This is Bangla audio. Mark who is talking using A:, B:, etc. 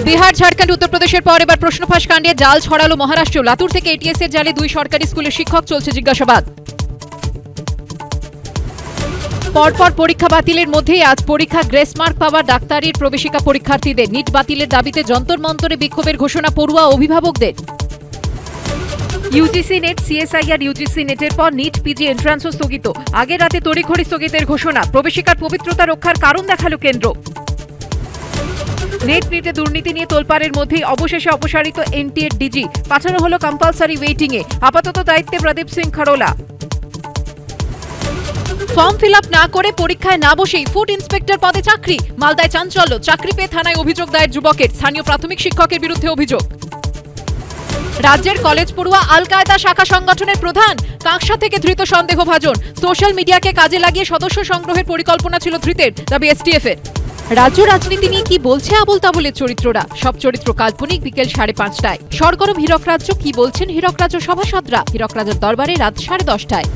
A: বিহার, ঝাড়খণ্ড, উত্তরপ্রদেশের পর এবার প্রশ্নফাঁস কাণ্ডে জাল ছড়ালো মহারাষ্ট্র। লাতুর থেকে এটিএস এর জালে 2 সরকারি স্কুলের শিক্ষক, চলছে জিজ্ঞাসাবাদ। পরপর পরীক্ষা বাতিলের মধ্যেই আজ পরীক্ষা গ্রেস মার্ক পাওয়া ডাক্তারির প্রবেশিকা পরীক্ষার্থীদের। নিট বাতিলের দাবিতে যন্তর মন্তরে বিক্ষোভের ঘোষণা পড়ুয়া অভিভাবকদের। ইউজিসি নেট, সিএসআইআর ইউজিসি নেটের পর নিট পিজি এন্ট্রান্সও স্থগিত। আগের রাতে তড়িঘড়ি স্থগিতের ঘোষণা। প্রবেশিকার পবিত্রতা রক্ষার কারণ দেখালো কেন্দ্র। নেটে দুর্নীতি নিয়ে তোলপাড়ের মধ্যেই অবশেষে অপসারিত এনটিএর ডিজি, পাঠানো হলো কম্পালসারি ওয়েটিং এ। আপাতত দায়িত্বে প্রদীপ সিং খড়োলা। ফর্ম ফিল আপ না করে পরীক্ষায় না বসেই ফুড ইন্সপেক্টর পদে চাকরি। মালদায় চাঞ্চল্য, চাকরি পেয়ে থানায় অভিযোগ দায়ের যুবকের। স্থানীয় প্রাথমিক শিক্ষকের বিরুদ্ধে অভিযোগ। রাজ্যের কলেজ পড়ুয়া আল কায়দা শাখা সংগঠনের প্রধান, কাঁকসা থেকে ধৃত সন্দেহভাজন। সোশ্যাল মিডিয়াকে কাজে লাগিয়ে সদস্য সংগ্রহের পরিকল্পনা ছিল ধৃতের, দাবি এসটিএফ এর। রাজ্য রাজনীতি নিয়ে কি বলছে আবল তাবলের চরিত্ররা? সব চরিত্র কাল্পনিক। বিকেল 5:30টায় সরগরম হীরক রাজ্য। কি বলছেন হীরক রাজ্য সভাসদরা? হীরক রাজ্যের দরবারে রাত 10:30টায়।